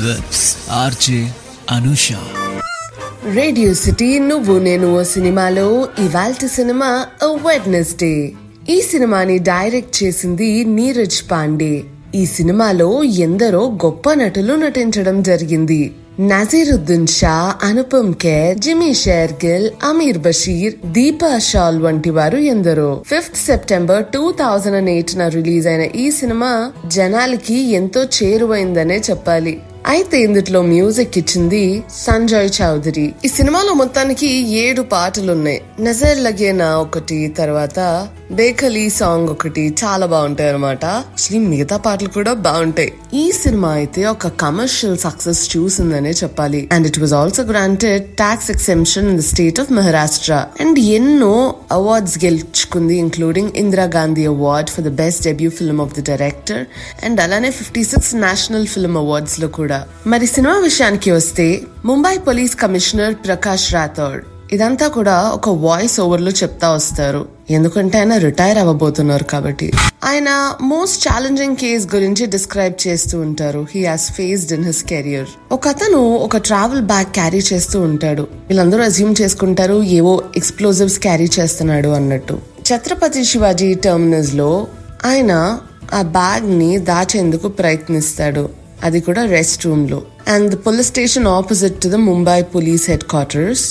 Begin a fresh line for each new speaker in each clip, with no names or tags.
with RJ Anusha.
Radio city నువ్వు నేను ఓ సినిమాలో ఇవాల్టి సినిమా A Wednesday. ఈ సినిమాని డైరెక్ట్ చేసింది నీరజ్ పాండే. ఈ సినిమాలో ఎందరో గొప్ప నటులు నటించడం జరిగింది. నజీరుద్దీన్ షా, అనుపమ్ ఖేర్, జిమీ షేర్గిల్, అమీర్ బషీర్, దీపా షాల్ వంటి వారు ఎందరో. 5th September 2008 రిలీజ్ అయిన ఈ సినిమా జనాలకి ఎంతో చేరువైందనే చెప్పాలి. అయితే ఇందులో మ్యూజిక్ ఇచ్చింది సంజయ్ చౌదరి. ఈ సినిమాలో మొత్తానికి 7 పాటలున్నాయి. నజర్ లగేనా ఒకటి, తర్వాత బేఖలీ సాంగ్ ఒకటి చాలా బాగుంటాయి అనమాట. మిగతా పాటలు కూడా బాగుంటాయి. ఈ సినిమా అయితే ఒక కమర్షియల్ సక్సెస్ చూసిందనే చెప్పాలి. And it was also granted talks exemption in the state of Maharashtra. And ఎన్నో అవార్డ్స్ గెలుచుకుంది, including Indira Gandhi award for the best debut film of the director and అలానే 56 నేషనల్ ఫిల్మ్ అవార్డ్స్ లో కూడా. మరి సినిమా విషయానికి వస్తే ముంబై పోలీస్ కమిషనర్ ప్రకాష్ రాథోడ్ ఇదంతా కూడా ఒక వాయిస్ ఓవర్ లో చెప్తా వస్తారు. ఎందుకంటే ఆయన రిటైర్ అవ్వబోతున్నారు కాబట్టి. ఆయన మోస్ట్ ఛాలెంజింగ్ కేస్ గురించి డిస్క్రైబ్ చేస్తూ ఉంటారు. He has faced in his career. ఒక అతను ఒక ట్రావెల్ బ్యాగ్ క్యారీ చేస్తూ ఉంటాడు. వీళ్ళందరూ అజ్యూమ్ చేసుకుంటారు ఏవో ఎక్స్ప్లోజివ్స్ క్యారీ చేస్తున్నాడు అన్నట్టు. ఛత్రపతి శివాజీ టర్మినస్ లో ఆయన ఆ బ్యాగ్ ని దాచేందుకు ప్రయత్నిస్తాడు, అది కూడా రెస్ట్ రూమ్ లో. And the police station opposite to the Mumbai police head quarters.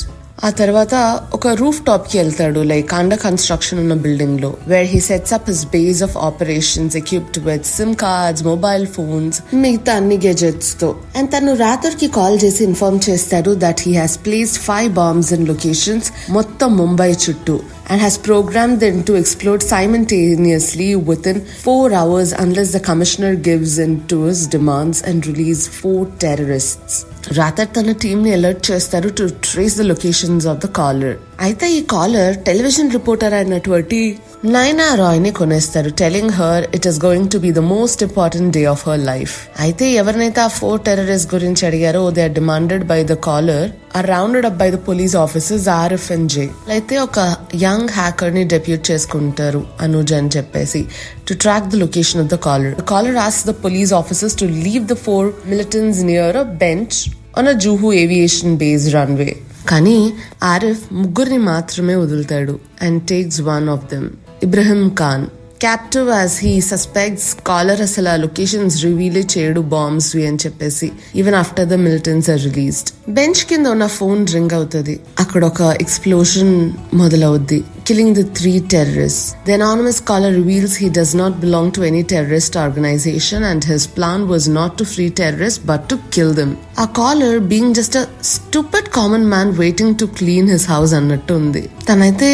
ఆ తర్వాత ఒక రూఫ్ టాప్ కి వెళ్తాడు, లైక్ అండర్ కన్స్ట్రక్షన్ ఉన్న బిల్డింగ్ లో, where he sets up his base of operations equipped with SIM cards, mobile phones, మిగతా అన్ని గెజెట్స్ తో. అండ్ తను రాథోడ్ కి కాల్ చేసి ఇన్ఫార్మ్ చేస్తాడు that he has placed 5 bombs in locations మొత్తం ముంబై చుట్టూ, and has programmed them to explode simultaneously within 4 hours unless the commissioner gives in to his demands and release 4 terrorists. Rathod తన team ని alert చేస్తారు to trace the locations of the caller. అయితే ఈ caller television reporter అయినటువంటి నైనా రాయ్ ని కొనేస్తారు, telling her it is going to be the most important day of her life. అయితే ఎవరినైతే ఆ 4 టెర్రరిస్ట్ గురించి అడిగారో they are demanded by the caller are rounded up by the police officers RF and J. అయితే ఒక young hacker ని depute చేసుకుంటారు అనుజ్ అని చెప్పేసి to track the location of the caller. The caller asks the police officers to leave the 4 militants near a bench on a Juhu aviation base runway. కానీ ఆరిఫ్ ముగ్గురిని మాత్రమే వదులుతాడు and takes one of them, Ibrahim Khan. Captive as he suspects caller అసలు ఆ locations reveal చేయడు bombs అని చెప్పేసి, even after the militants are released. Bench కింద ఉన్న ఫోన్ రింగ్ అవుతుంది. అక్కడ ఒక ఎక్స్ప్లోషన్ మొదలవుద్ది, killing the 3 terrorists. The anonymous caller reveals he does not belong to any terrorist organization and his plan was not to free terrorists but to kill them. A caller being just a stupid common man waiting to clean his house అన్నట్టు ఉంది. తనైతే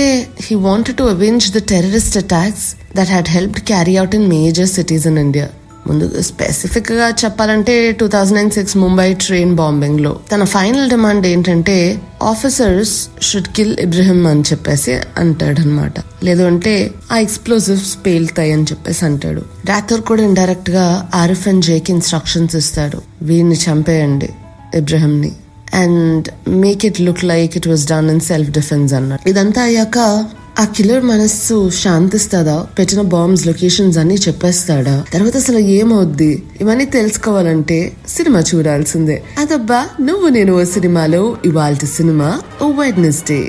he wanted to avenge the terrorist attacks that had helped carry out in major cities in India. ముందు specific గా చెప్పాలంటే 2006 Mumbai train bombing లో తన final demand ఏంటంటే officers should kill Ibrahim అని చెప్పేసి అంటాడు అనమాట. లేదు అంటే ఆ ఎక్స్ప్లోజివ్స్ పేలుతాయి అని చెప్పేసి అంటాడు. రాథోడ్ కూడా ఇండైరెక్ట్ గా RF and J కి ఇన్స్ట్రక్షన్స్ ఇస్తాడు, వీరిని చంపేయండి ఇబ్రహీం ని and make it look like it was done in self defence అన్నాడు. ఇదంతా అయ్యాక ఆ కిల్లర్ మనస్సు శాంతిస్తుందా, పెట్టిన బాంబ్స్ లొకేషన్స్ అన్ని చెప్పేస్తాడా, తర్వాత అసలు ఏమవుద్ది, ఇవన్నీ తెలుసుకోవాలంటే సినిమా చూడాల్సిందే. అదబ్బా నువ్వు నేను ఓ సినిమాలో ఇవాల్టి సినిమా A Wednesday.